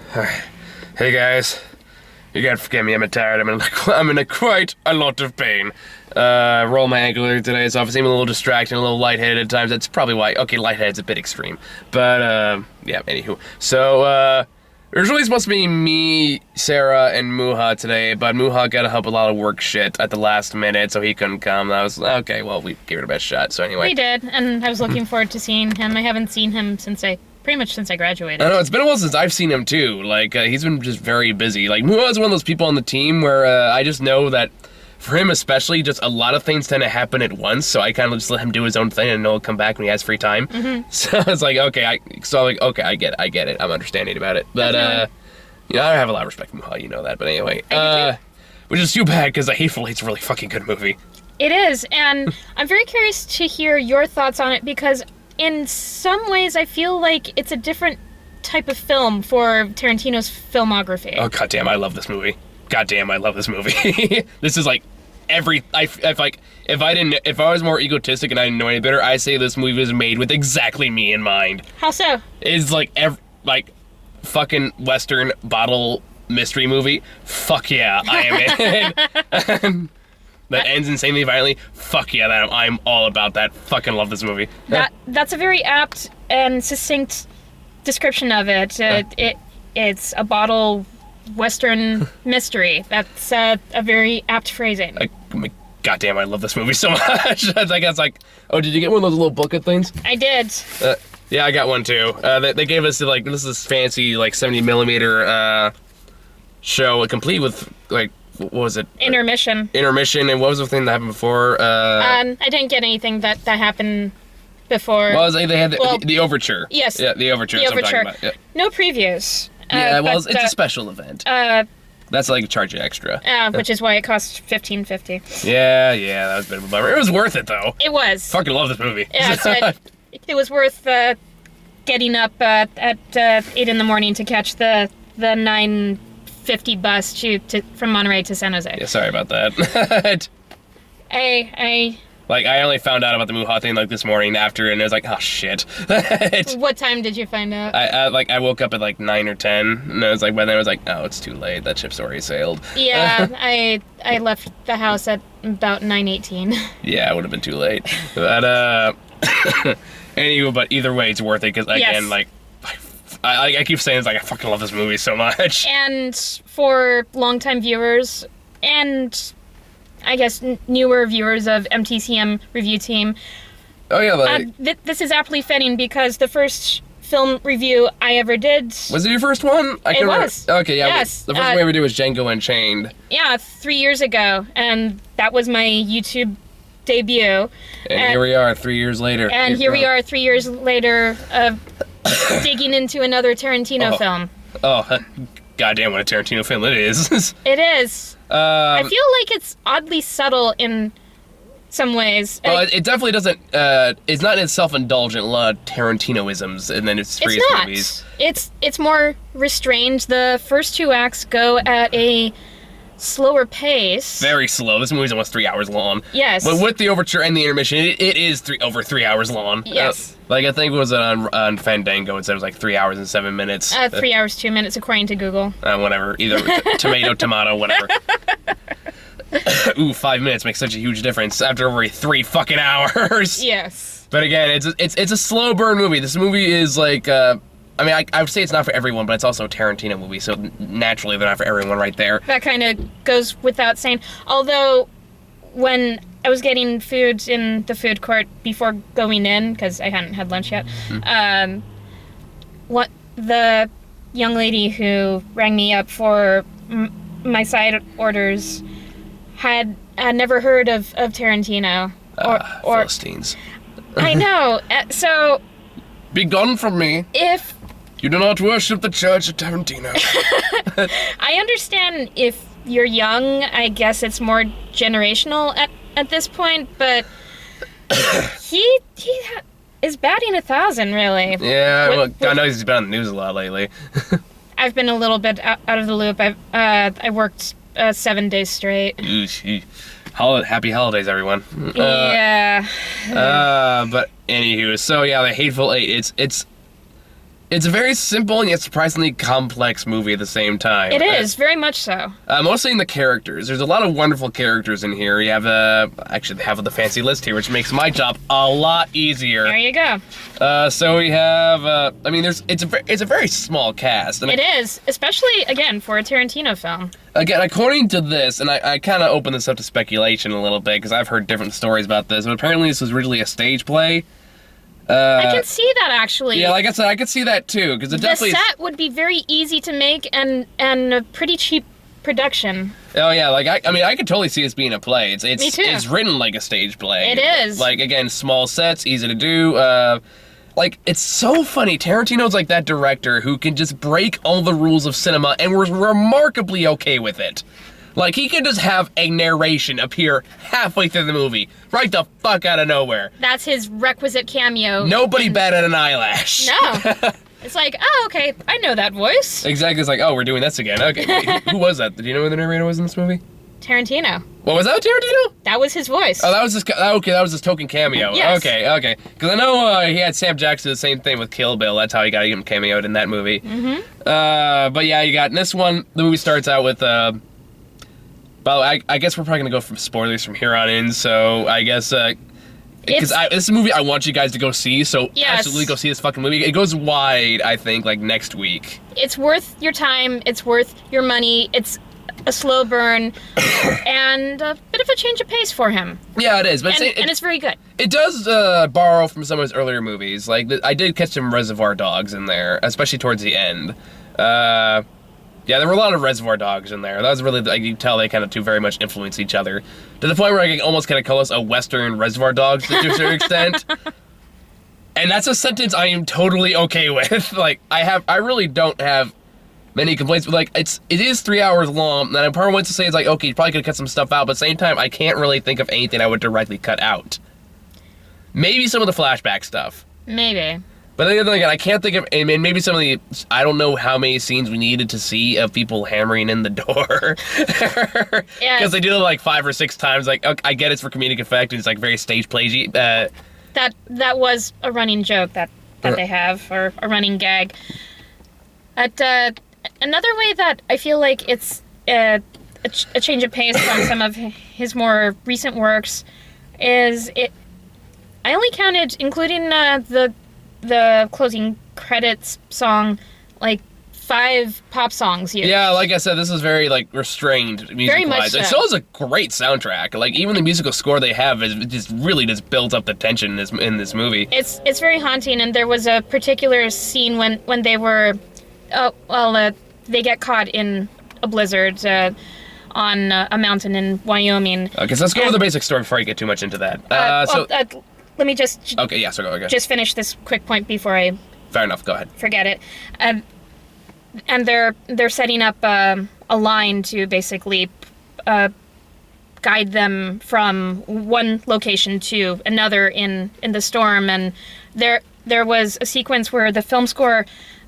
Hey guys, you gotta forgive me. I'm tired. I'm in quite a lot of pain. Rolled my ankle earlier today, so I seem a little distracted, a little lightheaded at times. That's probably why. Okay, lightheaded's a bit extreme, but yeah. Anywho, so it was really supposed to be me, Sarah, and Muha today, but Muha got to help a lot of work shit at the last minute, so he couldn't come. I was okay. Well, we gave it a best shot. So anyway, we did, and I was looking forward to seeing him. I haven't seen him pretty much since I graduated. I know, it's been a while since I've seen him too. Like, he's been just very busy. Like, Muha is one of those people on the team where I just know that for him especially, just a lot of things tend to happen at once, so I kind of just let him do his own thing and know he'll come back when he has free time. Mm-hmm. So it's like, okay, I get it. I'm understanding about it. But, you know, I have a lot of respect for Muha, you know that. But anyway, which is too bad because The Hateful Eight's a really fucking good movie. It is, and I'm very curious to hear your thoughts on it because in some ways, I feel like it's a different type of film for Tarantino's filmography. Oh, goddamn, I love this movie. Goddamn, I love this movie. This is like if I was more egotistic and I didn't know any better, I'd say this movie was made with exactly me in mind. How so? It's like fucking Western bottle mystery movie. Fuck yeah, I am in. That ends insanely violently. Fuck yeah, I'm all about that. Fucking love this movie. That's a very apt and succinct description of it. It's a bottle Western mystery. That's a very apt phrasing. Goddamn, I love this movie so much. I guess oh, did you get one of those little booklet things? I did. Yeah, I got one too. They gave us this is fancy 70mm show, complete with what was it? Intermission. And what was the thing that happened before? I didn't get anything that happened before. Well, they had the overture. Yes. Yeah, the overture. The overture. I'm talking about. Yeah. No previews. Yeah, well, it's a special event. That's charge extra. Which is why it cost $15.50. Yeah, that was a bit of a bummer. It was worth it though. It was. Fucking love this movie. Yeah, so it was worth getting up at 8 in the morning to catch the 9:50 bus from Monterey to San Jose. Yeah, sorry about that. I only found out about the Muha thing this morning after, and I was like, oh shit. What time did you find out? I woke up at 9 or 10, and I was by then I was like, oh, it's too late. That ship's already sailed. Yeah, I left the house at about 9:18. Yeah, it would have been too late. But anyway, but either way, it's worth it because again, yes. I keep saying I fucking love this movie so much. And for longtime viewers and I guess newer viewers of MTCN review team. Oh yeah, this is aptly fitting because the first film review I ever did. Was it your first one? It was. Okay, yeah. Yes. The first one we ever did was Django Unchained. Yeah, 3 years ago, and that was my YouTube debut. And here we are 3 years later. And here we are 3 years later of digging into another Tarantino film. Oh, goddamn, what a Tarantino film it is. It is. I feel like it's oddly subtle in some ways. Well, it definitely doesn't. It's not self-indulgent. A lot of Tarantino-isms, and then it's previous movies. It's more restrained. The first two acts go at a slower pace. Very slow. This movie's almost 3 hours long. Yes. But with the overture and the intermission, it is over 3 hours long. Yes. I think it was on Fandango. It said it was 3 hours and 7 minutes. 3 hours 2 minutes according to Google. Whatever. Either tomato, whatever. Ooh, 5 minutes makes such a huge difference after over 3 fucking hours. Yes. But again, it's a slow burn movie. This movie is I would say it's not for everyone, but it's also a Tarantino movie, so naturally they're not for everyone right there. That kind of goes without saying. Although, when I was getting food in the food court before going in, because I hadn't had lunch yet, the young lady who rang me up for my side orders had never heard of Tarantino. Or Philistines. I know. So... Be gone from me. If... You do not worship the Church of Tarantino. I understand if you're young, I guess it's more generational at this point, but he is batting 1,000, really. Yeah, I know he's been on the news a lot lately. I've been a little bit out of the loop. I worked 7 days straight. Happy holidays, everyone. Yeah. But anywho, so yeah, The Hateful Eight. It's a very simple and yet surprisingly complex movie at the same time. It is, very much so. Mostly in the characters. There's a lot of wonderful characters in here. You have actually they have the fancy list here, which makes my job a lot easier. There you go. So we have, I mean, it's a very small cast. And it is, especially, again, for a Tarantino film. Again, according to this, and I kind of open this up to speculation a little bit, because I've heard different stories about this, but apparently this was originally a stage play. I can see that, actually. Yeah, like I said, I could see that too, because it definitely... The set would be very easy to make and a pretty cheap production. Oh yeah, like I mean, I could totally see this being a play. It's Me too. It's written like a stage play. It is. Like, again, small sets, easy to do. Like, it's so funny. Tarantino's like that director who can just break all the rules of cinema and was remarkably okay with it. Like, he can just have a narration appear halfway through the movie, right the fuck out of nowhere. That's his requisite cameo. Nobody batted an eyelash. No. It's like, oh, okay, I know that voice. Exactly. It's like, oh, we're doing this again. Okay, wait, who was that? Do you know who the narrator was in this movie? Tarantino. What was that, Tarantino? That was his voice. Oh, that was his. Okay, that was his token cameo. Yes. Okay. Because I know he had Sam Jackson do the same thing with Kill Bill. That's how he got him cameoed in that movie. Mm-hmm. But yeah, you got in this one. The movie starts out with. Well, I guess we're probably gonna go from spoilers from here on in. So I guess. Because this is a movie I want you guys to go see, so yes. Absolutely go see this fucking movie. It goes wide, I think, like next week. It's worth your time. It's worth your money. It's a slow burn and a bit of a change of pace for him. Yeah, it is. But and it's very good. It does borrow from some of his earlier movies. Like, I did catch some Reservoir Dogs in there, especially towards the end. Yeah, there were a lot of Reservoir Dogs in there. That was really, like, you can tell they kind of two very much influence each other. To the point where I can almost kind of call us a Western Reservoir Dogs to a certain extent. And that's a sentence I am totally okay with. Like, I really don't have many complaints, but like, it is 3 hours long, and I probably want to say it's like, okay, you probably could cut some stuff out, but at the same time, I can't really think of anything I would directly cut out. Maybe some of the flashback stuff. Maybe. But then again, I can't think of, I mean, maybe some of the, I don't know how many scenes we needed to see of people hammering in the door. Yeah. Because they did it like 5 or 6 times. Like, okay, I get it's for comedic effect, and it's like very stage play-y. That was a running joke that they have, or a running gag. Another way that I feel like it's a change of pace from some of his more recent works is I only counted, including the closing credits song, like 5 pop songs used. Yeah, like I said, this is very, like, restrained music-wise. Very much so. It still is a great soundtrack. Like, even the musical score they have is just really just builds up the tension in this movie. It's very haunting, and there was a particular scene when they were, they get caught in a blizzard on a mountain in Wyoming. Okay, so let's go over the basic story before I get too much into that. Let me just... Okay, yeah, so go ahead. Just finish this quick point before I... Fair enough, go ahead. Forget it. And they're setting up a line to basically guide them from one location to another in the storm. And there was a sequence where the film score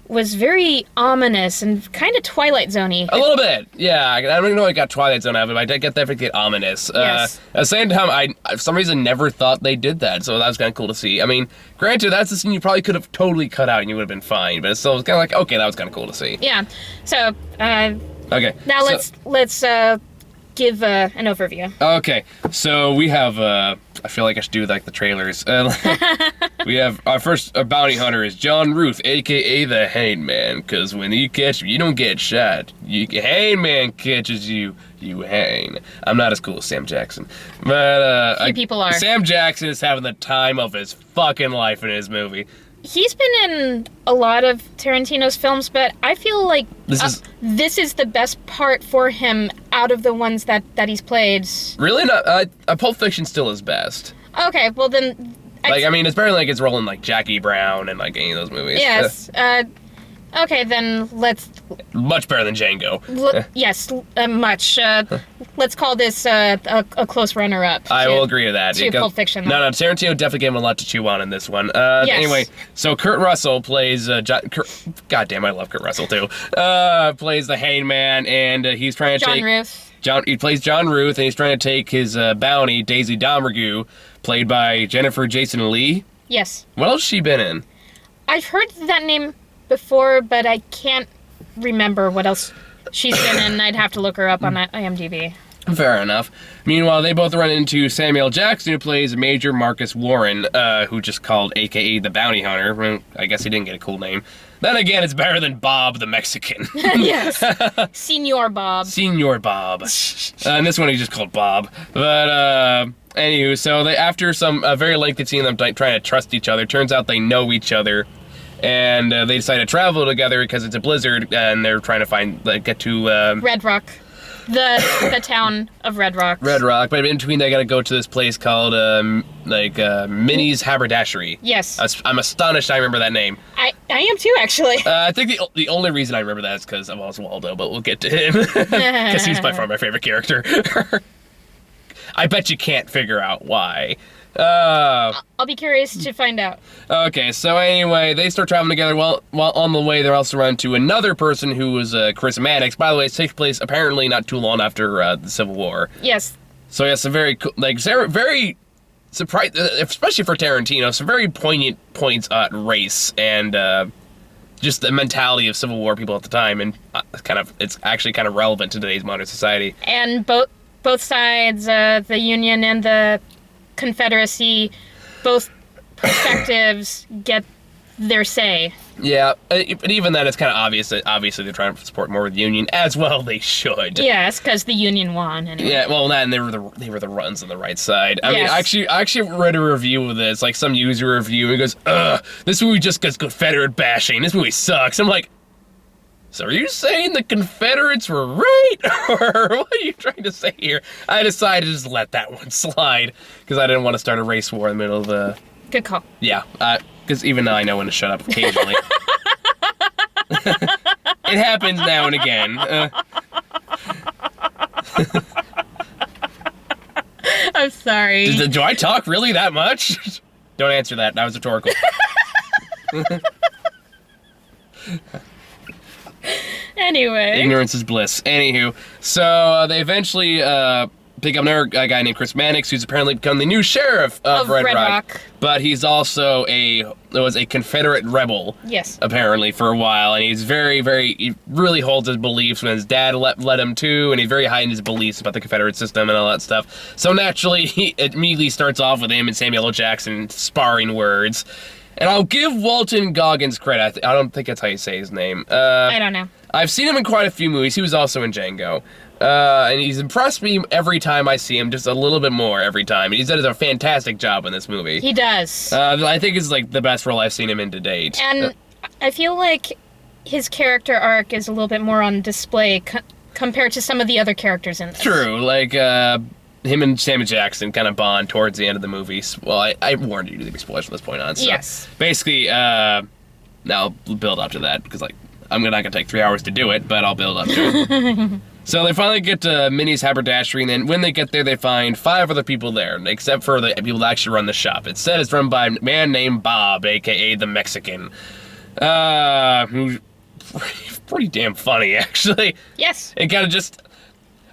was very ominous and kind of Twilight Zone-y. A little bit, yeah. I don't even know I got Twilight Zone out of it, but I did get definitely get ominous. Yes. At the same time, I for some reason never thought they did that, so that was kind of cool to see. I mean, granted, that's the scene you probably could have totally cut out and you would have been fine, but it still was kind of like, okay, that was kind of cool to see. Yeah. So, okay. Now let's give an overview. Okay, so we have, I feel like I should do like the trailers. We have our first bounty hunter is John Ruth, a.k.a. the Hangman, because when you catch him, you don't get shot. Hangman catches you, you hang. I'm not as cool as Sam Jackson, but Few people are. Sam Jackson is having the time of his fucking life in his movie. He's been in a lot of Tarantino's films, but I feel like this is the best part for him out of the ones that he's played. Really? Not. Pulp Fiction still is best. Okay, well then... I mean, it's better than like his role in like Jackie Brown and like any of those movies. Yes. Okay, then let's... Much better than Django. Yes, much. Let's call this a close runner-up. I will agree to that. To Pulp Fiction. No, Tarantino definitely gave him a lot to chew on in this one. Yes. Anyway, so Kurt Russell plays... God damn, I love Kurt Russell, too. Plays the Hangman, and he's trying to take... Ruth. He plays John Ruth, and he's trying to take his bounty, Daisy Domergue, played by Jennifer Jason Leigh. Yes. What else has she been in? I've heard that name before, but I can't remember what else she's been in. I'd have to look her up on IMDb. Fair enough. Meanwhile, they both run into Samuel Jackson, who plays Major Marcus Warren, who just called a.k.a. the Bounty Hunter. I guess he didn't get a cool name. Then again, it's better than Bob the Mexican. Yes. Senor Bob. Senor Bob. And this one he's just called Bob. But, anywho, so they, after some very lengthy scene of them trying to trust each other, turns out they know each other. And they decide to travel together because it's a blizzard, and they're trying to get to... Red Rock. The town of Red Rock. Red Rock, but in between they gotta go to this place called, Minnie's Haberdashery. Yes. I'm astonished I remember that name. I am too, actually. I think the only reason I remember that is because of Oswaldo, but we'll get to him. Because he's by far my favorite character. I bet you can't figure out why. I'll be curious to find out. Okay, so anyway, they start traveling together. While on the way, they're also run into another person who was Chris Mannix. By the way, it takes place apparently not too long after the Civil War. Yes. So yeah, some very very surprised, especially for Tarantino, some very poignant points on race and just the mentality of Civil War people at the time, and it's actually kind of relevant to today's modern society. And both sides, the Union and the Confederacy, both perspectives get their say. Yeah, but even then, it's kind of obvious that obviously they're trying to support more of the Union, as well they should. Yes, because the Union won. Anyway. Yeah, well, that and they were the runs on the right side. I mean, Yes. I actually read a review of this, like some user review, and he goes, "Ugh, this movie just gets Confederate bashing. This movie sucks." I'm like, so are you saying the Confederates were right? Or what are you trying to say here? I decided to just let that one slide, because I didn't want to start a race war in the middle of the... Good call. Yeah, because even now I know when to shut up occasionally. It happens now and again. I'm sorry. Do I talk really that much? Don't answer that. That was rhetorical. Anyway. Ignorance is bliss. Anywho, so they eventually pick up another guy named Chris Mannix, who's apparently become the new sheriff of Red Rock. But he's also was a Confederate rebel. Yes. Apparently, for a while, and he's he really holds his beliefs when his dad led him to, and he's very high in his beliefs about the Confederate system and all that stuff. So naturally, he immediately starts off with him and Samuel L. Jackson sparring words. And I'll give Walton Goggins credit. I don't think that's how you say his name. I don't know. I've seen him in quite a few movies. He was also in Django. And he's impressed me every time I see him, just a little bit more every time. He does a fantastic job in this movie. He does. I think it's like the best role I've seen him in to date. And I feel like his character arc is a little bit more on display compared to some of the other characters in this. True. Like, him and Samuel Jackson kind of bond towards the end of the movie. Well, I warned you to be spoilers from this point on. So yes. Basically, now I'll build up to that, because, like, I'm not going to take 3 hours to do it, but I'll build up to it. So they finally get to Minnie's Haberdashery, and then when they get there, they find 5 other people there, except for the people that actually run the shop. It said it's run by a man named Bob, a.k.a. the Mexican. Who's pretty damn funny, actually. Yes. It kind of just...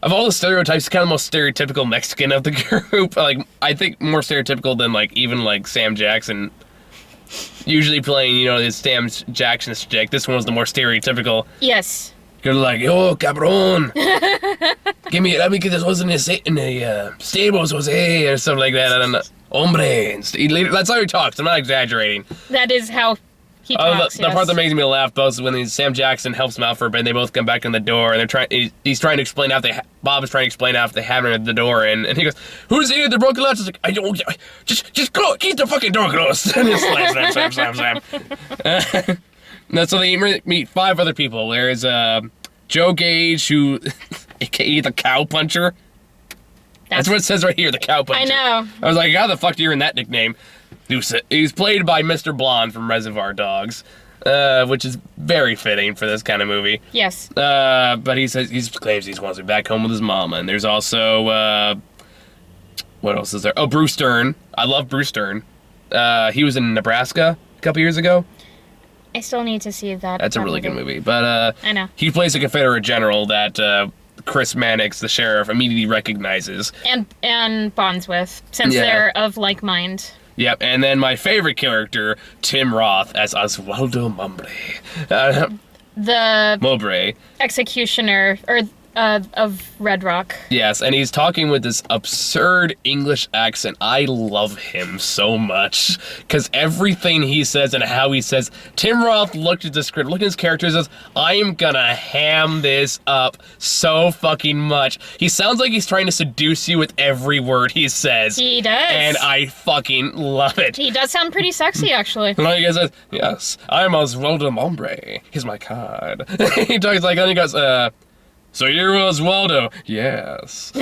Of all the stereotypes, kind of the most stereotypical Mexican of the group. Like, I think more stereotypical than, like, even, like, Sam Jackson. Usually playing, his Sam Jackson stick. This one was the more stereotypical. Yes. You're like, "Yo, cabron. Let me get this horse in the stables, Jose," or something like that. I don't know. Hombre. That's how he talks. I'm not exaggerating. That is how he talks, the part that makes me laugh most is when Sam Jackson helps him out for a bit, and they both come back in the door, and he's trying to explain Bob is trying to explain after they haven't the door in, and he goes, "Who's here? The broken latch?" It's like, "I don't, just close, keep the fucking door closed." And just slam. So they meet 5 other people. There's Joe Gage, who, a.k.a. the Cow Puncher. That's what it says right here, the Cow Puncher. I know. I was like, how the fuck do you earn that nickname? He's played by Mr. Blonde from Reservoir Dogs, which is very fitting for this kind of movie. Yes. But he claims he wants to be back home with his mama. And there's also, what else is there? Oh, Bruce Dern. I love Bruce Dern. He was in Nebraska a couple years ago. I still need to see that. That's a really good movie. But I know. He plays a Confederate general that Chris Mannix, the sheriff, immediately recognizes. And bonds with, since they're of like mind. Yep, and then my favorite character, Tim Roth, as Oswaldo The Mowbray. executioner, of Red Rock. Yes, and he's talking with this absurd English accent. I love him so much, because everything he says and how he says, Tim Roth looked at the script, looked at his character and says, I am gonna ham this up so fucking much. He sounds like he's trying to seduce you with every word he says. He does. And I fucking love it. He does sound pretty sexy, actually. Like he says, yes, I'm Oswaldo Mowbray. Here's my card. He talks like, and he goes, so you're Oswaldo? Yes.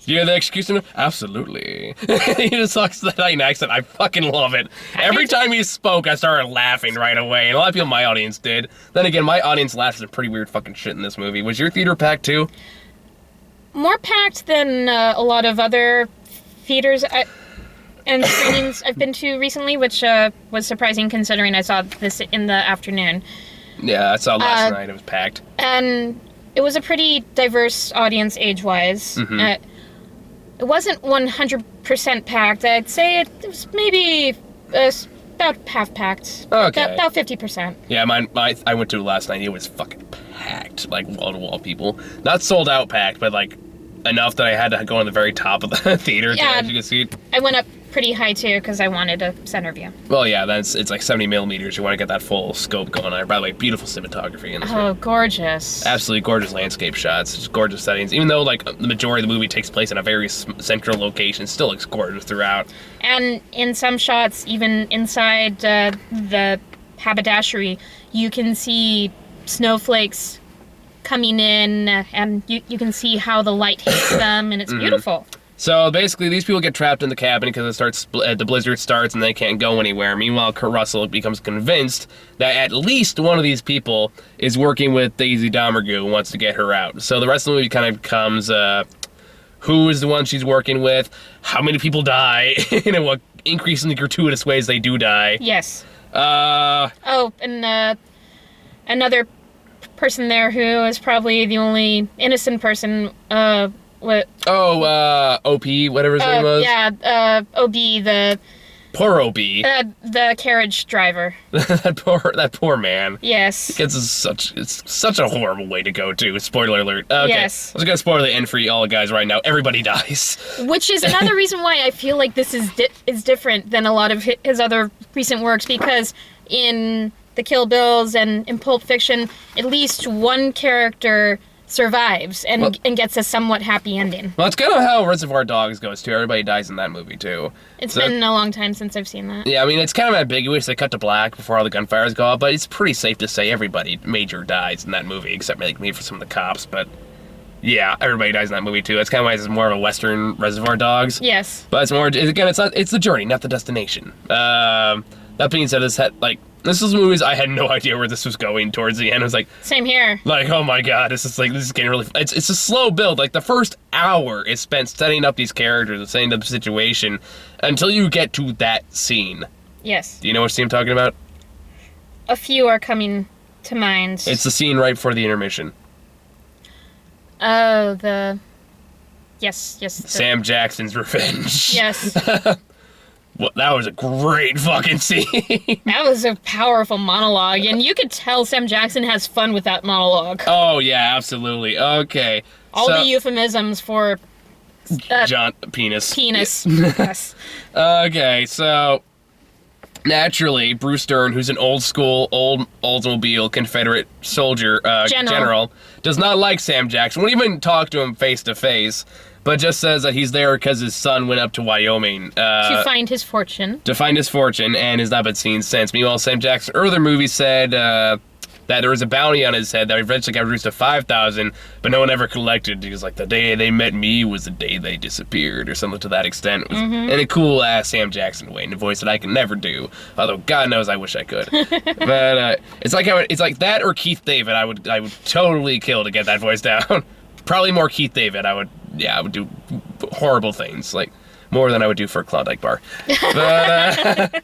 You're the executioner? Absolutely. He just talks that in accent. I fucking love it. Every time he spoke, I started laughing right away. And a lot of people in my audience did. Then again, my audience laughed at some pretty weird fucking shit in this movie. Was your theater packed too? More packed than a lot of other theaters and screenings I've been to recently, which was surprising considering I saw this in the afternoon. Yeah, I saw last night. It was packed. And it was a pretty diverse audience age-wise. Mm-hmm. It wasn't 100% packed. I'd say it was maybe about half-packed. Okay. About 50%. Yeah, I went to it last night. It was fucking packed, like wall-to-wall people. Not sold out packed, but like enough that I had to go on the very top of the theater to actually get a seat. I went up pretty high too because I wanted a center view. Well, yeah, it's like 70 millimeters. You want to get that full scope going on. By the way, beautiful cinematography in this Oh, room. gorgeous. Absolutely gorgeous landscape shots, just gorgeous settings. Even though like the majority of the movie takes place in a very central location, it still looks gorgeous throughout. And in some shots, even inside the haberdashery, you can see snowflakes coming in, and you can see how the light hits them, and it's beautiful. So basically, these people get trapped in the cabin because the blizzard starts and they can't go anywhere. Meanwhile, Kurt Russell becomes convinced that at least one of these people is working with Daisy Domergue who wants to get her out. So the rest of the movie kind of becomes who is the one she's working with, how many people die, and what increasingly gratuitous ways they do die. Yes. And another person there who is probably the only innocent person. OP, whatever his name was. Yeah, OB, the poor OB. The carriage driver. that poor man. Yes. It's such a horrible way to go too. Spoiler alert. Okay. Yes. I was gonna spoil the end for you all guys right now. Everybody dies. Which is another reason why I feel like this is different than a lot of his other recent works, because in the Kill Bills and in Pulp Fiction, at least one character survives and gets a somewhat happy ending. Well, it's kind of how Reservoir Dogs goes too. Everybody dies in that movie too. It's been a long time since I've seen that. Yeah, I mean, it's kind of ambiguous. They cut to black before all the gunfires go off, but it's pretty safe to say everybody major dies in that movie, except maybe for some of the cops. But yeah, everybody dies in that movie too. That's kind of why it's more of a Western Reservoir Dogs. Yes. But it's more, again, it's the journey, not the destination. That being said, this was movies I had no idea where this was going towards the end. I was like, same here. Like, oh my god, this is getting really. It's a slow build. Like the first hour is spent setting up these characters and setting up the situation until you get to that scene. Yes. Do you know what scene I'm talking about? A few are coming to mind. It's the scene right before the intermission. Oh, yes. Sam Jackson's revenge. Yes. Well, that was a great fucking scene. That was a powerful monologue, and you could tell Sam Jackson has fun with that monologue. Oh, yeah, absolutely. Okay. All the euphemisms for... John, penis. Penis, yes. Okay, so... Naturally, Bruce Dern, who's an old-school, Oldsmobile Confederate soldier, general, does not like Sam Jackson. Won't even talk to him face-to-face. But just says that he's there because his son went up to Wyoming. To find his fortune. And has not been seen since. Meanwhile, Sam Jackson earlier movie said that there was a bounty on his head that eventually got reduced to $5,000, but no one ever collected. He was like, the day they met me was the day they disappeared, or something to that extent. It was in a cool-ass Sam Jackson way, in a voice that I can never do. Although, God knows I wish I could. But it's like that or Keith David I would totally kill to get that voice down. Probably more Keith David. I would do horrible things, like more than I would do for a Klondike bar. But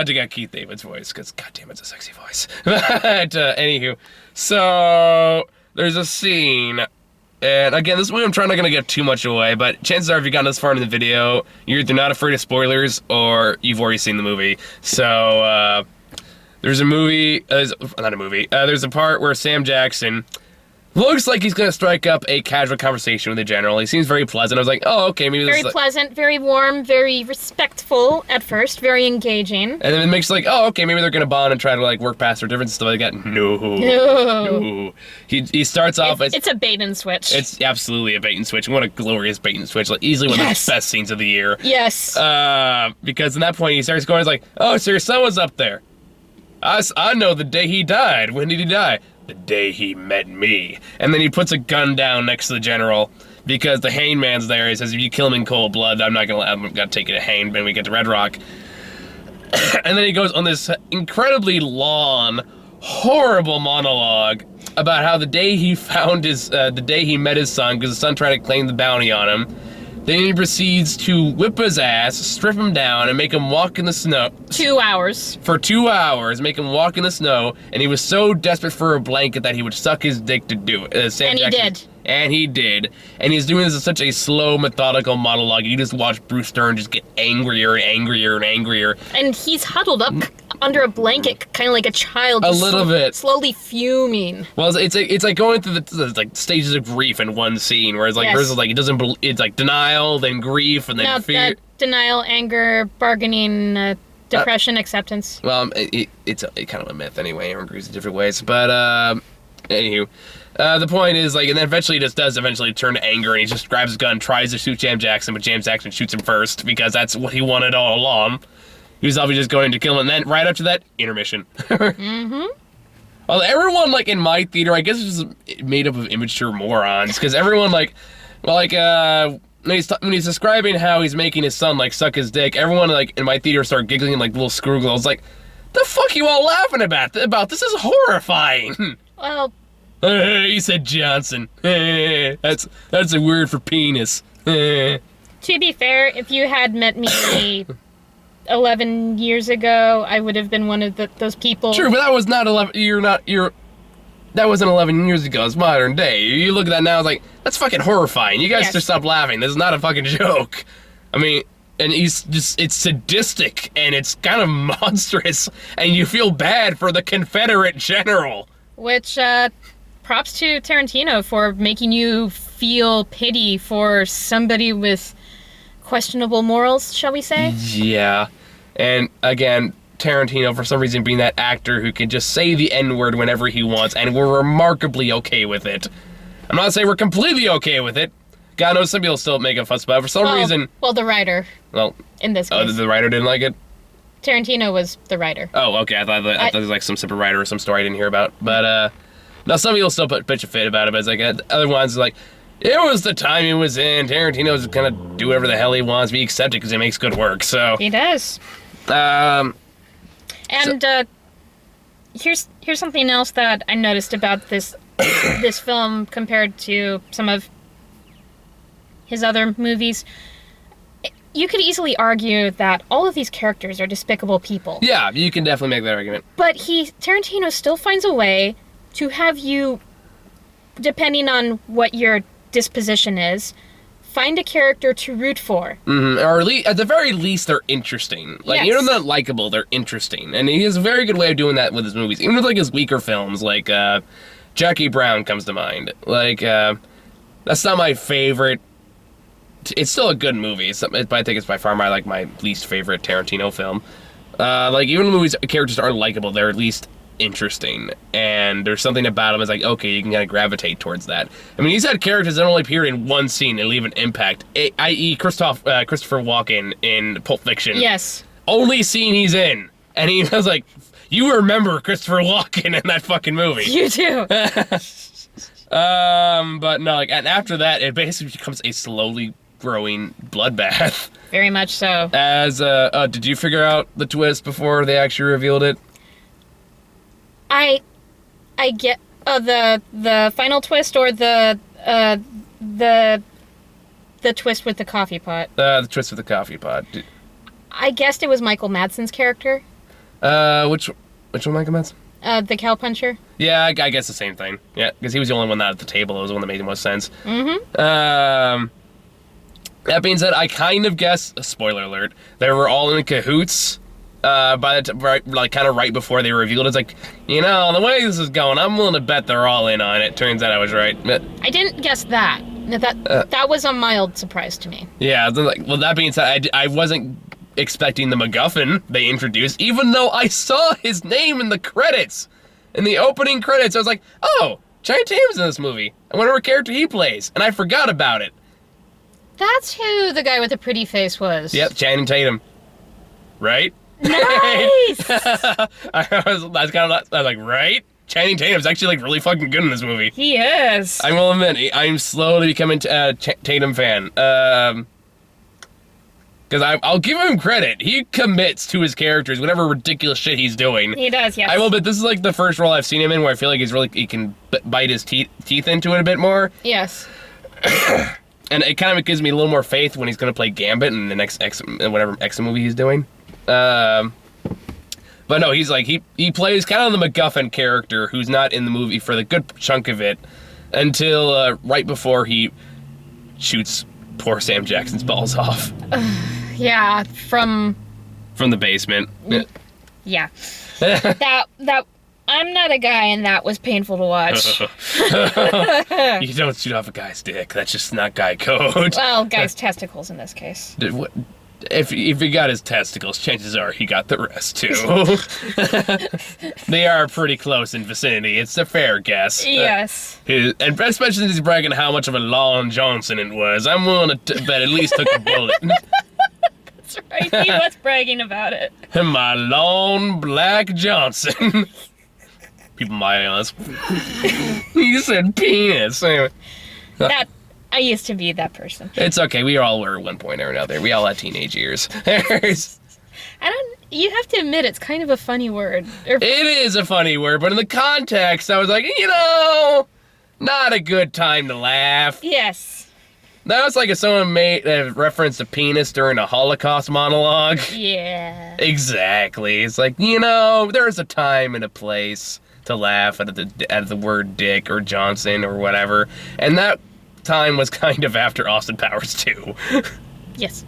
to get Keith David's voice, because goddamn, it's a sexy voice. But anywho, so there's a scene And again, this movie I'm trying not gonna get too much away, but chances are if you've gotten this far into the video, you're either not afraid of spoilers or you've already seen the movie. So, there's a movie, there's a part where Sam Jackson looks like he's gonna strike up a casual conversation with the general. He seems very pleasant. I was like, oh, okay, maybe this very is pleasant, very warm, very respectful at first, very engaging. And then it makes like, oh, okay, maybe they're gonna bond and try to like work past their differences and stuff like that. No. No. He starts off as it's a bait and switch. it's absolutely a bait and switch. What a glorious bait and switch! Like easily one of the best scenes of the year. Yes. Because in that point he starts going, he's like, oh, so your son was up there. I know the day he died. When did he die? The day he met me. And then he puts a gun down next to the general because the hangman's there. He says, if you kill him in cold blood, I'm gonna take you to hang when we get to Red Rock. And then he goes on this incredibly long, horrible monologue about how the day he found the day he met his son, because his son tried to claim the bounty on him. Then he proceeds to whip his ass, strip him down, and make him walk in the snow. 2 hours. For 2 hours, make him walk in the snow, and he was so desperate for a blanket that he would suck his dick to do it. And he did. And he did. And he's doing this in such a slow, methodical monologue. You just watch Bruce Dern just get angrier and angrier and angrier. And he's huddled up under a blanket, kind of like a child. A little bit. Slowly fuming. Well, it's like going through the like stages of grief in one scene, whereas like hers is like it's like denial, then grief, and then fear. Denial, anger, bargaining, depression, acceptance. Well, it's kind of a myth anyway. Everyone grieves in different ways, but anywho. The point is, like, and then eventually he just does eventually turn to anger, and he just grabs his gun, tries to shoot Sam Jackson, but James Jackson shoots him first, because that's what he wanted all along. He was obviously just going to kill him, and then right after that, intermission. Mm-hmm. Well, everyone, like, in my theater, I guess it's just made up of immature morons, because everyone, like, when he's describing how he's making his son, like, suck his dick, everyone, like, in my theater started giggling like little schoolgirls, like, the fuck you all laughing about? This is horrifying. Well... He said Johnson. That's a word for penis. To be fair, if you had met me 11 years ago, I would have been one of those people. True, but that was not 11. That wasn't 11 years ago. It's modern day. You look at that now, it's like, that's fucking horrifying. You guys just stop laughing. This is not a fucking joke. I mean, and it's sadistic and it's kind of monstrous, and you feel bad for the Confederate general. Which, props to Tarantino for making you feel pity for somebody with questionable morals, shall we say? Yeah. And again, Tarantino, for some reason, being that actor who can just say the N-word whenever he wants, and we're remarkably okay with it. I'm not saying we're completely okay with it. God knows some people still make a fuss about it. For some reason... Well, the writer. Well... In this case. Oh, the writer didn't like it? Tarantino was the writer. Oh, okay. I thought there was like some separate writer or some story I didn't hear about. But, now some people still pitch a fit about it, but it's like, other ones are like, it was the time he was in. Tarantino's gonna do whatever the hell he wants. We accept it because he makes good work, so... He does. Here's something else that I noticed about this this film compared to some of his other movies. You could easily argue that all of these characters are despicable people. Yeah, you can definitely make that argument. But Tarantino still finds a way to have you, depending on what your disposition is, find a character to root for. Mm-hmm. Or at the very least, they're interesting. Like, yes. Even though they're not likable, they're interesting. And he has a very good way of doing that with his movies. Even with, like, his weaker films, like, Jackie Brown comes to mind. Like, that's not my favorite. It's still a good movie, but I think it's by far my least favorite Tarantino film. Like, even movies characters aren't likable, they're at least interesting, and there's something about them that's like, okay, you can kind of gravitate towards that. I mean, he's had characters that only appear in one scene and leave an impact, i.e. Christopher Walken in Pulp Fiction. Yes. Only scene he's in, and he was like, you remember Christopher Walken in that fucking movie. You do. But no, like, and after that, it basically becomes a slowly growing bloodbath. Very much so. As, did you figure out the twist before they actually revealed it? I get the final twist, or the twist with the coffee pot. The twist with the coffee pot. I guessed it was Michael Madsen's character. Which one, Michael Madsen? The cowpuncher. Yeah, I guess the same thing. Yeah, because he was the only one not at the table. It was the one that made the most sense. Mm-hmm. That being said, I kind of guess, spoiler alert, they were all in cahoots by the right before they revealed it. It's like, the way this is going, I'm willing to bet they're all in on it. Turns out I was right. I didn't guess that. That was a mild surprise to me. Yeah, well, that being said, I wasn't expecting the MacGuffin they introduced, even though I saw his name in the credits. In the opening credits, I was like, oh, Channing Tatum's in this movie. I wonder what character he plays. And I forgot about it. That's who the guy with the pretty face was. Yep, Channing Tatum. Right? Nice! I was like, right? Channing Tatum's actually like really fucking good in this movie. He is. I will admit, I'm slowly becoming a Tatum fan. Because I'll give him credit. He commits to his characters, whatever ridiculous shit he's doing. He does, yes. I will admit, this is like the first role I've seen him in where I feel like he can bite his teeth into it a bit more. Yes. And it kind of gives me a little more faith when he's going to play Gambit in the next whatever X movie he's doing. But no, he's like, he plays kind of the MacGuffin character who's not in the movie for the good chunk of it until right before he shoots poor Sam Jackson's balls off. Yeah, from the basement. Yeah. that I'm not a guy, and that was painful to watch. You don't shoot off a guy's dick. That's just not guy code. Well, guy's testicles in this case. If he got his testicles, chances are he got the rest too. They are pretty close in vicinity. It's a fair guess. Yes. And especially since he's bragging how much of a Lon Johnson it was, I'm willing to bet at least took a bullet. That's right. He was bragging about it. My long black Johnson. People might ask. You said penis. Anyway. That I used to be that person. It's okay. We all were at one point or another. We all had teenage years. You have to admit, it's kind of a funny word. It is a funny word, but in the context, I was like, not a good time to laugh. Yes. That was like if someone made a reference to penis during a Holocaust monologue. Yeah. Exactly. It's like, there's a time and a place to laugh at the word dick or Johnson or whatever. And that time was kind of after Austin Powers 2. Yes.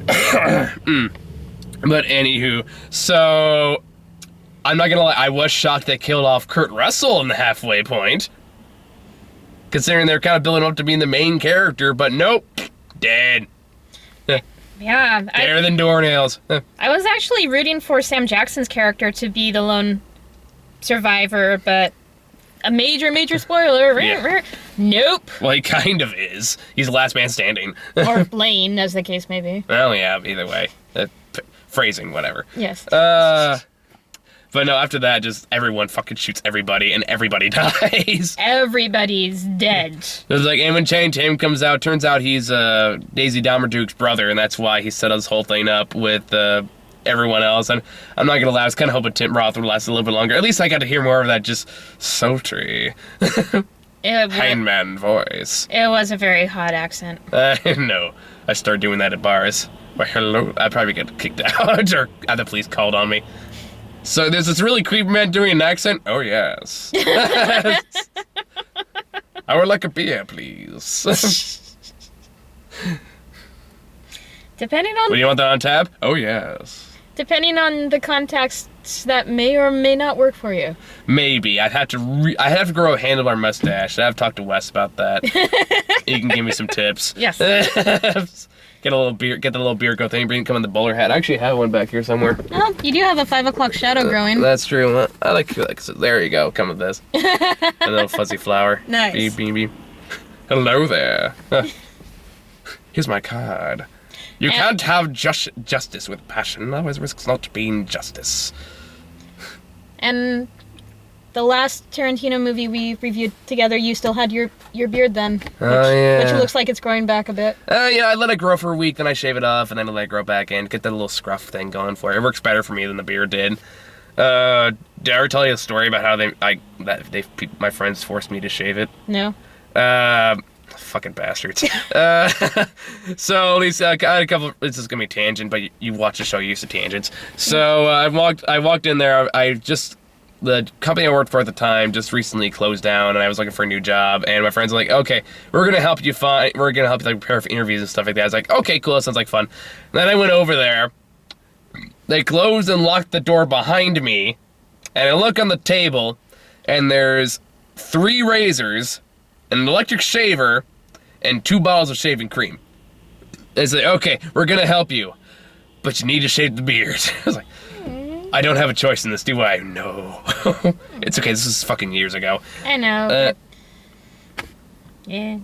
But anywho, so I'm not gonna lie, I was shocked they killed off Kurt Russell in the halfway point. Considering they're kind of building up to being the main character, but nope, dead. Yeah. Deader than doornails. I was actually rooting for Sam Jackson's character to be the lone survivor, but a major spoiler. Yeah. Nope. Well, he kind of is. He's the last man standing. Or Blaine, as the case may be. Well, yeah, either way. Phrasing, whatever. Yes. But no, after that, just everyone fucking shoots everybody, and everybody dies. Everybody's dead. It's like, and when Channing Tatum comes out, turns out he's Daisy Dalmerduke's brother, and that's why he set this whole thing up with everyone else. And I'm not gonna lie, I was kind of hoping Tim Roth would last a little bit longer. At least I got to hear more of that just sultry Hangman voice. It was a very hot accent. No, I start doing that at bars. Why, hello, I'd probably get kicked out or have the police called on me. So there's this really creepy man doing an accent? Oh, yes. I would like a beer, please. Depending on... What, do you want that on tap? Oh, yes. Depending on the context, that may or may not work for you. Maybe. I'd have to grow a handlebar mustache. I'd have to talk to Wes about that. He can give me some tips. Yes. Get a little beer, get the little beer go thing, come in the bowler hat. I actually have one back here somewhere. Oh, you do have a 5 o'clock shadow growing. That's true. I like so there you go. Come with this. A little fuzzy flower. Nice. Beep, beep, beep. Hello there. Here's my card. You can't have justice with passion, otherwise risks not being justice. And the last Tarantino movie we reviewed together, you still had your beard then. Which looks like it's growing back a bit. Yeah, I let it grow for a week, then I shave it off, and then I let it grow back in. Get that little scruff thing going for it. It works better for me than the beard did. Did I ever tell you a story about how my friends forced me to shave it? No. Fucking bastards. So, Lisa, I had a couple. This is gonna be a tangent, but you watch the show, you're used to tangents. So I walked in there. the company I worked for at the time just recently closed down, and I was looking for a new job. And my friends were like, "Okay, we're gonna help you like prepare for interviews and stuff like that." I was like, "Okay, cool, that sounds like fun." And then I went over there. They closed and locked the door behind me, and I look on the table, and there's 3 razors, an electric shaver, and 2 bottles of shaving cream. They say, "Okay, we're gonna help you, but you need to shave the beard." I was like, I don't have a choice in this, do I? No. It's okay, this is fucking years ago. I know. Yeah.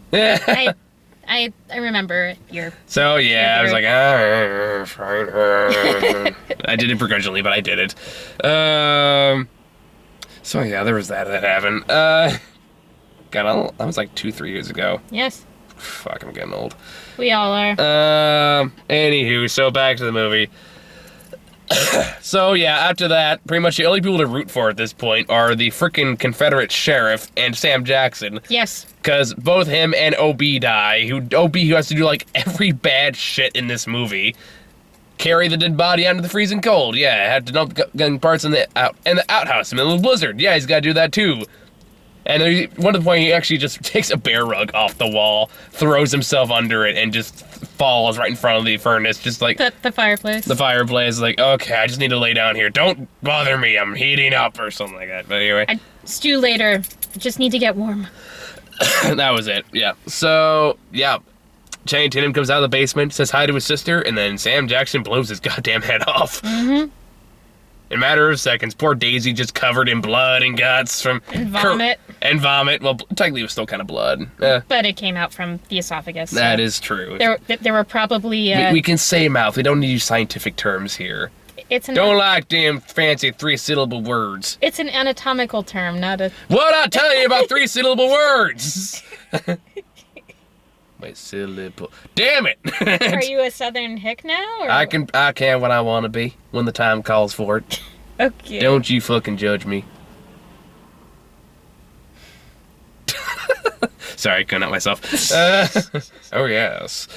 I remember your... So, yeah, I was like, fine. I did it begrudgingly, but I did it. So, yeah, there was that happened. God, that was like 2-3 years ago. Yes. Fuck, I'm getting old. We all are. Anywho, so back to the movie. So, yeah, after that, pretty much the only people to root for at this point are the frickin' Confederate sheriff and Sam Jackson. Yes. Because both him and OB die. OB, who has to do, like, every bad shit in this movie. Carry the dead body out into the freezing cold. Yeah, had to dump gun parts in the outhouse in the middle of the blizzard. Yeah, he's got to do that, too. And one of the point, he actually just takes a bear rug off the wall, throws himself under it, and just falls right in front of the furnace, just like... The fireplace. The fireplace, like, okay, I just need to lay down here. Don't bother me, I'm heating up, or something like that. But anyway. Stew later. Just need to get warm. That was it, yeah. So, yeah. Channing Tatum comes out of the basement, says hi to his sister, and then Sam Jackson blows his goddamn head off. Mm-hmm. In a matter of seconds, poor Daisy just covered in blood and guts from... And vomit. And vomit. Well, technically it was still kind of blood. But it came out from the esophagus. That is true. There were probably... We can say mouth. We don't need to use scientific terms here. Don't like damn fancy 3-syllable words. It's an anatomical term, not a... What'd I tell you about 3-syllable words? Wait, syllable. Damn it! Are you a Southern hick now? Or? I can what I want to be when the time calls for it. Okay. Don't you fucking judge me. Sorry, couldn't help myself. Oh yes.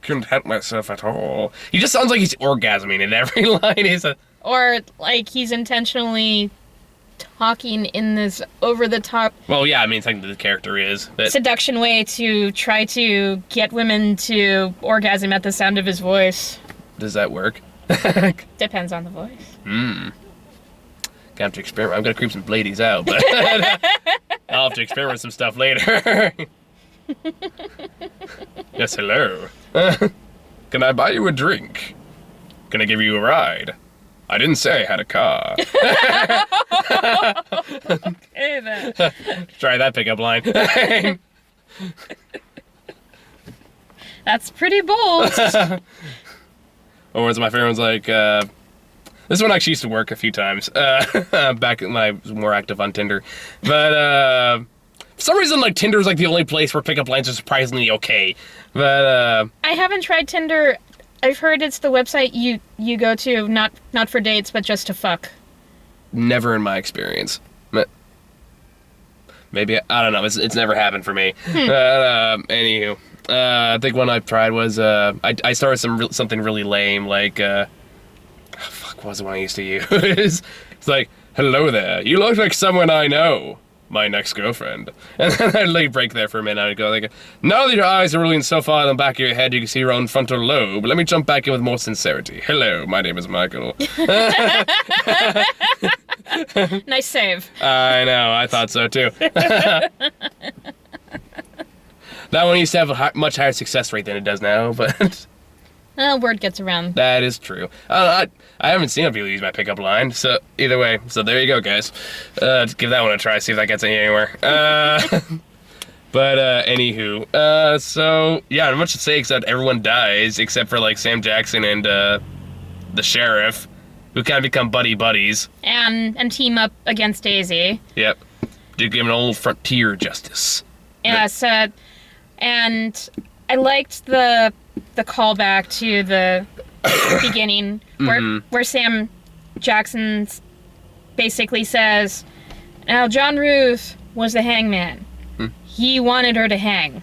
Couldn't help myself at all. He just sounds like he's orgasming in every line. Or like he's intentionally talking in this over-the-top... Well, yeah, I mean, technically the character is. But... seduction way to try to get women to orgasm at the sound of his voice. Does that work? Depends on the voice. Gonna have to experiment. I'm gonna creep some ladies out, but I'll have to experiment with some stuff later. Yes, hello. Can I buy you a drink? Can I give you a ride? I didn't say I had a car. Okay, then. Try that pickup line. That's pretty bold. Or was my favorite one's like, this one actually used to work a few times, back when I was more active on Tinder. But, for some reason, like, Tinder's like the only place where pickup lines are surprisingly okay. But, I haven't tried Tinder. I've heard it's the website you go to, not for dates, but just to fuck. Never in my experience. Maybe, I don't know, it's never happened for me. Anywho, I think one I tried was, I started something really lame, like, what was the one I used to use? It's like, hello there, you look like someone I know. My next girlfriend. And then I'd like break there for a minute. I'd go like, now that your eyes are rolling so far in the back of your head, you can see your own frontal lobe. Let me jump back in with more sincerity. Hello, my name is Michael. Nice save. I know, I thought so too. That one used to have a much higher success rate than it does now, but... word gets around. That is true. I haven't seen other people use my pickup line, so either way. So there you go, guys. Just give that one a try, see if that gets anywhere. But anywho, so yeah, not much to say except everyone dies except for like Sam Jackson and the sheriff, who kind of become buddies. And team up against Daisy. Yep. To give an old frontier justice. Yes, and I liked the callback to the beginning where Sam Jackson basically says, now John Ruth was the hangman. He wanted her to hang.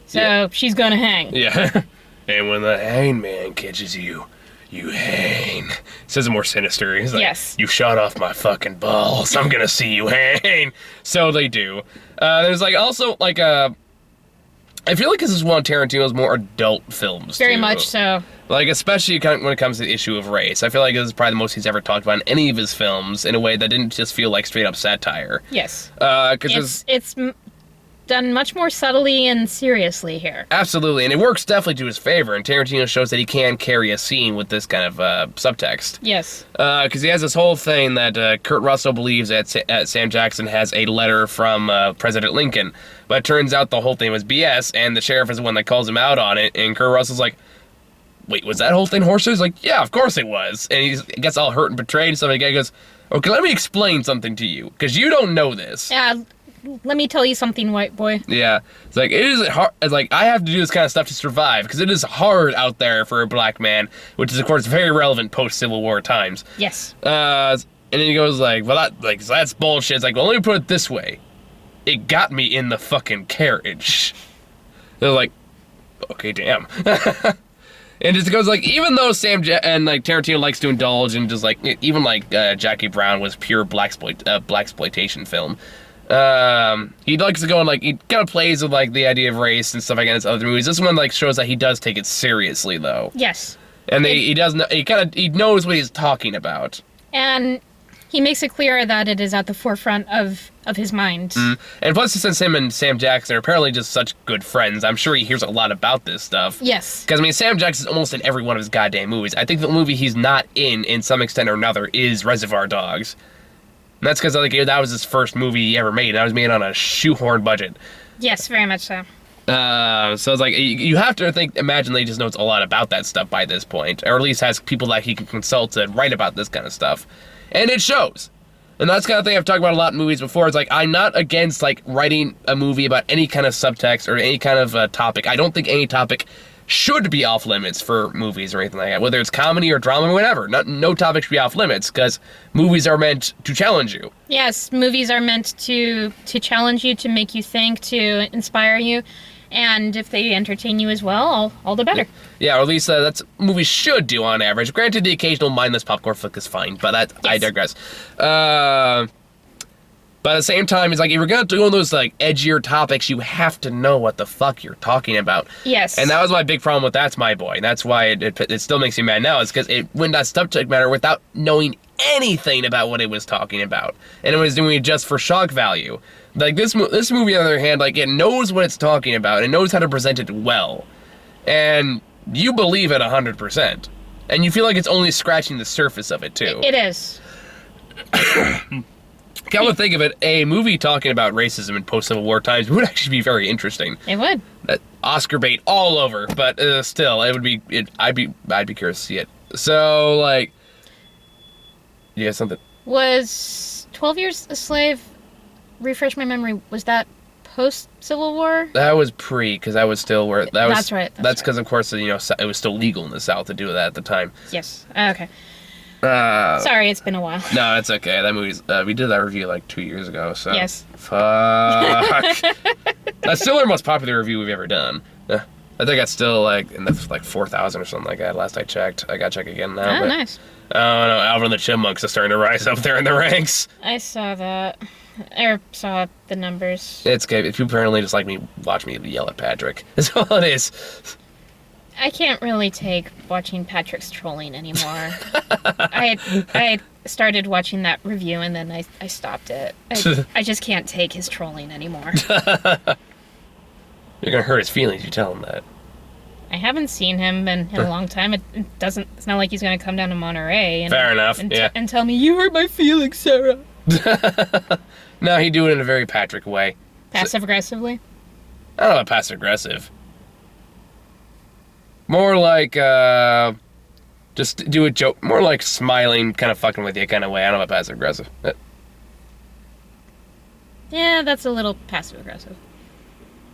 So she's gonna hang. Yeah. And when the hangman catches you, you hang. Says it more sinister. He's like, Yes. you shot off my fucking balls. I'm gonna see you hang. So they do. There's like also like I feel like this is one of Tarantino's more adult films. Very too. much so. Like, especially when it comes to the issue of race. I feel like this is probably the most he's ever talked about in any of his films in a way that didn't just feel like straight up satire. Yes. Because it's done much more subtly and seriously here. absolutely, and it works definitely to his favor, and Tarantino shows that he can carry a scene with this kind of subtext. Yes. Because he has this whole thing that Kurt Russell believes that Sam Jackson has a letter from President Lincoln, but it turns out the whole thing was BS, and the sheriff is the one that calls him out on it, and Kurt Russell's like, wait, was that whole thing horseshit? Like, yeah, of course it was. And he gets all hurt and betrayed and stuff. And the guy goes, okay, let me explain something to you, because you don't know this. Yeah, let me tell you something, white boy. Yeah, it's like, it is hard. It's like, I have to do this kind of stuff to survive, because it is hard out there for a black man, which is, of course, very relevant post-Civil War times. Yes. And then he goes like, well, so that's bullshit. It's like, well, let me put it this way. It got me in the fucking carriage. They're like, okay, damn. And it goes like, even though and like Tarantino likes to indulge in just like, even like Jackie Brown was pure blaxploitation film. He likes to go and like, he kind of plays with like the idea of race and stuff like that in his other movies. This one like shows that he does take it seriously though. Yes. And he knows what he's talking about. And he makes it clear that it is at the forefront of his mind. And plus, since him and Sam Jackson are apparently just such good friends, I'm sure he hears a lot about this stuff. Yes. Because, I mean, Sam Jackson's almost in every one of his goddamn movies. I think the movie he's not in some extent or another, is Reservoir Dogs. And that's because like, that was his first movie he ever made, and that was made on a shoehorn budget. Yes, very much so. So it's like, you have to imagine that he just knows a lot about that stuff by this point, or at least has people that he can consult to write about this kind of stuff. And it shows. And that's the kind of thing I've talked about a lot in movies before. It's like, I'm not against like writing a movie about any kind of subtext or any kind of topic. I don't think any topic should be off limits for movies or anything like that. Whether it's comedy or drama or whatever. No topic should be off limits, because movies are meant to challenge you. Yes, movies are meant to challenge you, to make you think, to inspire you. And if they entertain you as well, all the better. Yeah, or at least that's what movies should do on average. Granted, the occasional mindless popcorn flick is fine, but Yes. I digress. But at the same time, it's like, if you're going to do one of those like edgier topics, you have to know what the fuck you're talking about. Yes. And that was my big problem with That's My Boy. And that's why it still makes me mad now, is because it went that subject matter without knowing anything about what it was talking about. And it was doing it just for shock value. Like, this movie, on the other hand, like, it knows what it's talking about. It knows how to present it well. And you believe it 100%. And you feel like it's only scratching the surface of it, too. It is. Come to think of it, a movie talking about racism in post-Civil War times would actually be very interesting. It would. Oscar bait all over, but still, it would be. I'd be curious to see it. So, like, you got something? Was 12 Years a Slave, refresh my memory, was that post-Civil War? That was pre, because I was still where that was. That's right. That's because, of course, it was still legal in the South to do that at the time. Yes. Okay. Sorry, it's been a while. No, it's okay. That movie's. We did that review like 2 years ago. So. Yes. Fuck. That's still our most popular review we've ever done. I think that's still like in the 4,000 or something like that. Last I checked. I gotta check again now. Oh, but, nice. Oh no, Alvin and the Chipmunks is starting to rise up there in the ranks. I saw that. I saw the numbers. It's good. People apparently just like me, watch me yell at Patrick. That's all it is. I can't really take watching Patrick's trolling anymore. I started watching that review and then I stopped it. I just can't take his trolling anymore. You're gonna hurt his feelings. You tell him that. I haven't seen him in a long time. It's not like he's gonna come down to Monterey. Fair enough. And tell me you hurt my feelings, Sarah. No, he'd do it in a very Patrick way. Passive aggressively. I don't know about passive aggressive. More like, just do a joke. More like smiling, kind of fucking with you kind of way. I don't know about passive aggressive. Yeah, that's a little passive aggressive.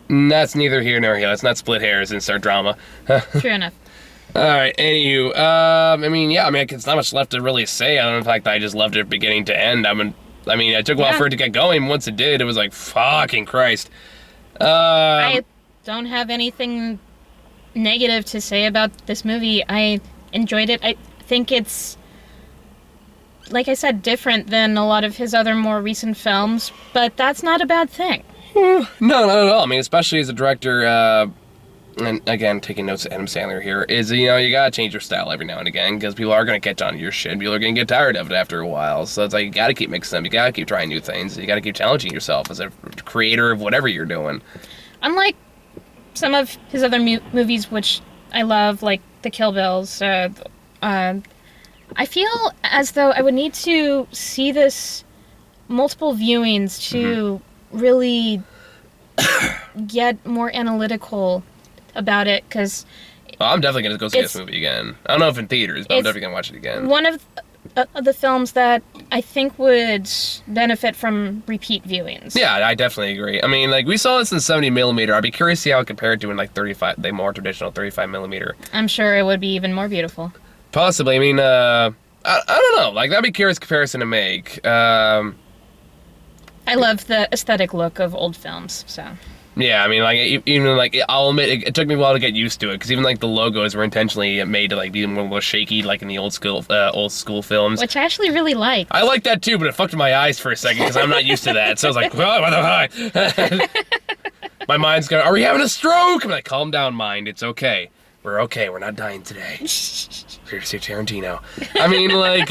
That's neither here nor here. Let's not split hairs and start drama. True enough. Alright, anywho. It's not much left to really say other than the fact that I just loved it beginning to end. It took a while for it to get going. Once it did, it was like, fucking Christ. I don't have anything negative to say about this movie. I enjoyed it. I think it's, like I said, different than a lot of his other more recent films, but that's not a bad thing. No, not at all. I mean, especially as a director, and again, taking notes of Adam Sandler here, is, you gotta change your style every now and again, because people are gonna catch on to your shit, and people are gonna get tired of it after a while, so it's like, you gotta keep mixing them, you gotta keep trying new things, you gotta keep challenging yourself as a creator of whatever you're doing. Unlike some of his other movies, which I love, like the Kill Bills, I feel as though I would need to see this multiple viewings to really get more analytical about it, because I'm definitely going to go see this movie again. I don't know if in theaters, but I'm definitely going to watch it again. One of the films that I think would benefit from repeat viewings. Yeah, I definitely agree. I mean, like, we saw this in 70mm. I'd be curious to see how it compared to in, like, 35, the more traditional 35mm. I'm sure it would be even more beautiful. Possibly. I mean, I don't know. Like, that'd be a curious comparison to make. I love the aesthetic look of old films, so... Yeah, I mean, like, even, like, I'll admit, it took me a while to get used to it, because even, like, the logos were intentionally made to, like, be more shaky, like in the old school films. Which I actually really like. I like that, too, but it fucked with my eyes for a second, because I'm not used to that, so I was like, oh, what the fuck? My mind's going, are we having a stroke? I'm like, calm down, mind, it's okay. We're okay, we're not dying today. Here to see Tarantino. I mean, like,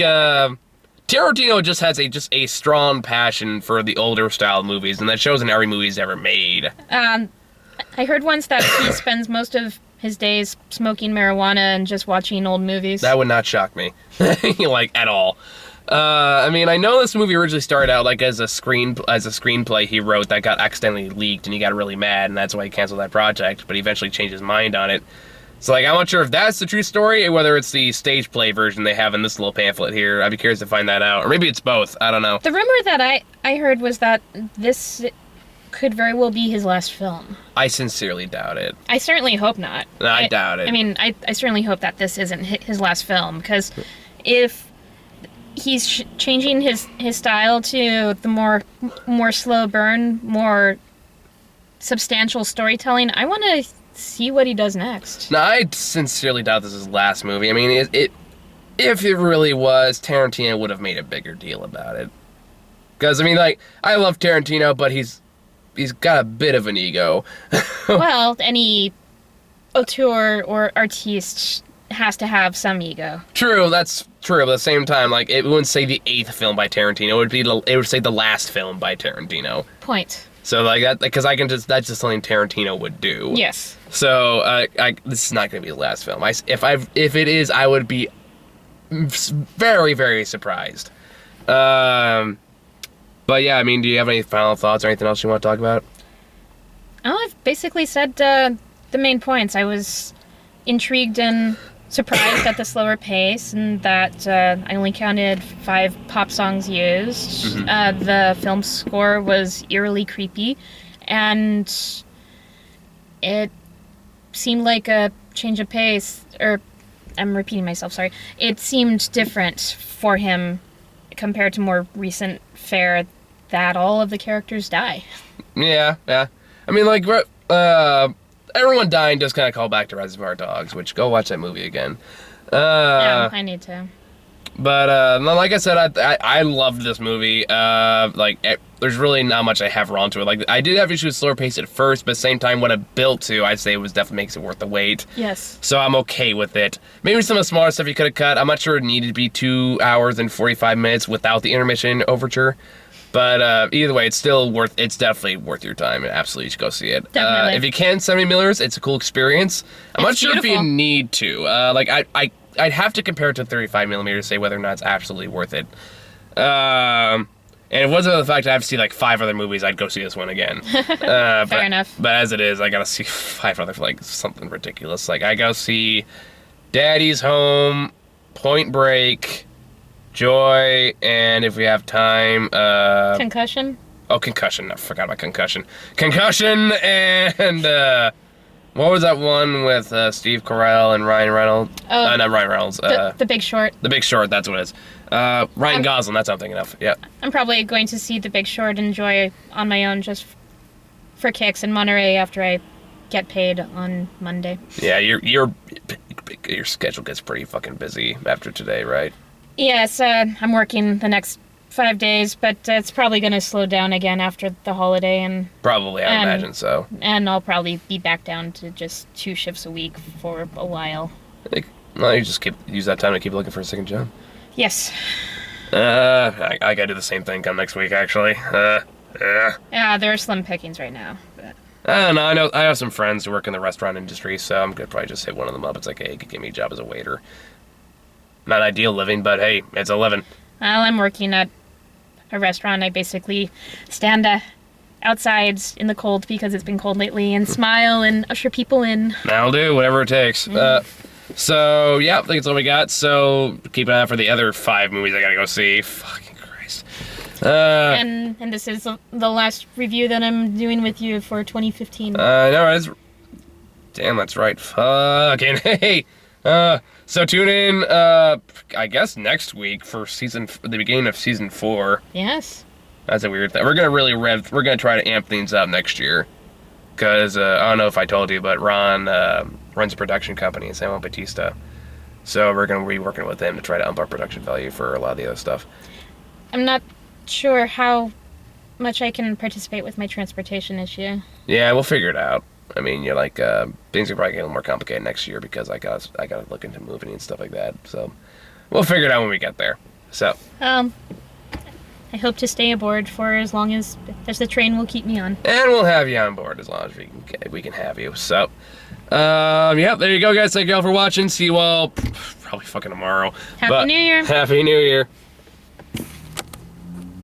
Tarantino just has a strong passion for the older style movies, and that shows in every movie he's ever made. I heard once that he spends most of his days smoking marijuana and just watching old movies. That would not shock me, like, at all. I mean, I know this movie originally started out like as a screenplay he wrote that got accidentally leaked, and he got really mad, and that's why he canceled that project. But he eventually changed his mind on it. So, like, I'm not sure if that's the true story, or whether it's the stage play version they have in this little pamphlet here. I'd be curious to find that out. Or maybe it's both. I don't know. The rumor that I heard was that this could very well be his last film. I sincerely doubt it. I certainly hope not. No, I doubt it. I mean, I certainly hope that this isn't his last film, because if he's changing his style to the more slow burn, more substantial storytelling, I want to see what he does next. No, I sincerely doubt this is his last movie. I mean, if it really was, Tarantino would have made a bigger deal about it. Because, I mean, like, I love Tarantino, but he's got a bit of an ego. Well, any auteur or artiste has to have some ego. True, that's true. But at the same time, like, it wouldn't say the 8th film by Tarantino. It would say the last film by Tarantino. Point. So, like, that, because that's just something Tarantino would do. Yes. So, this is not going to be the last film. If it is, I would be very, very surprised. But yeah, I mean, do you have any final thoughts or anything else you want to talk about? Oh, I've basically said the main points. I was intrigued and surprised at the slower pace, and that I only counted 5 pop songs used. Mm-hmm. The film score was eerily creepy, and it seemed like a change of pace, or I'm repeating myself, sorry. It seemed different for him compared to more recent fare that all of the characters die. Yeah. I mean, like, everyone dying does kind of call back to Reservoir Dogs, which, go watch that movie again. Yeah, I need to. But, like I said, I loved this movie. There's really not much I have wrong to it. Like, I did have issues with slower pace at first, but at the same time, what it built to, I'd say it was definitely makes it worth the wait. Yes. So I'm okay with it. Maybe some of the smaller stuff you could have cut. I'm not sure it needed to be 2 hours and 45 minutes without the intermission overture. But either way, it's definitely worth your time, and absolutely you should go see it. Definitely. If you can, 70mm, it's a cool experience. I'm not sure if you need to. I'd have to compare it to 35mm to say whether or not it's absolutely worth it. And if it wasn't the fact I have to see like 5 other movies, I'd go see this one again. Fair enough. But as it is, I gotta see 5 other, like, something ridiculous. Like, I go see Daddy's Home, Point Break, Joy, and if we have time, Concussion? Oh, Concussion. I forgot about Concussion. Concussion, and what was that one with Steve Carell and Ryan Reynolds? Oh, not Ryan Reynolds. The Big Short. The Big Short, that's what it is. Ryan Gosling, that's what I'm thinking of. Yeah. I'm probably going to see The Big Short and Joy on my own just for kicks in Monterey after I get paid on Monday. Yeah, your schedule gets pretty fucking busy after today, right? Yes, I'm working the next 5 days, but it's probably going to slow down again after the holiday, and Probably, I imagine so. And I'll probably be back down to just 2 shifts a week for a while. Well, you just use that time to keep looking for a second job. Yes. I gotta do the same thing come next week, actually. Yeah, there are slim pickings right now. But... No, I have some friends who work in the restaurant industry, so I'm gonna probably just hit one of them up. It's like, hey, you could give me a job as a waiter. Not ideal living, but hey, it's a living. Well, I'm working at a restaurant. I basically stand outside in the cold because it's been cold lately and smile and usher people in. That'll do, whatever it takes. So, yeah, I think that's all we got. So, keep an eye out for the other 5 movies I gotta go see. Fucking Christ. And this is the last review that I'm doing with you for 2015. No, damn, that's right. Fucking hey. So tune in, I guess next week for the beginning of season 4. Yes. That's a weird thing. We're gonna try to amp things up next year. Cause, I don't know if I told you, but Ron, runs a production company in San Juan Bautista. So we're gonna be working with him to try to ump our production value for a lot of the other stuff. I'm not sure how much I can participate with my transportation issue. Yeah, we'll figure it out. I mean, you're like, things are probably getting a little more complicated next year because I gotta look into moving and stuff like that. So we'll figure it out when we get there. So. I hope to stay aboard for as long as the train will keep me on. And we'll have you on board as long as we can have you. So, yeah, there you go, guys. Thank you all for watching. See you all probably fucking tomorrow. Happy New Year. Happy New Year.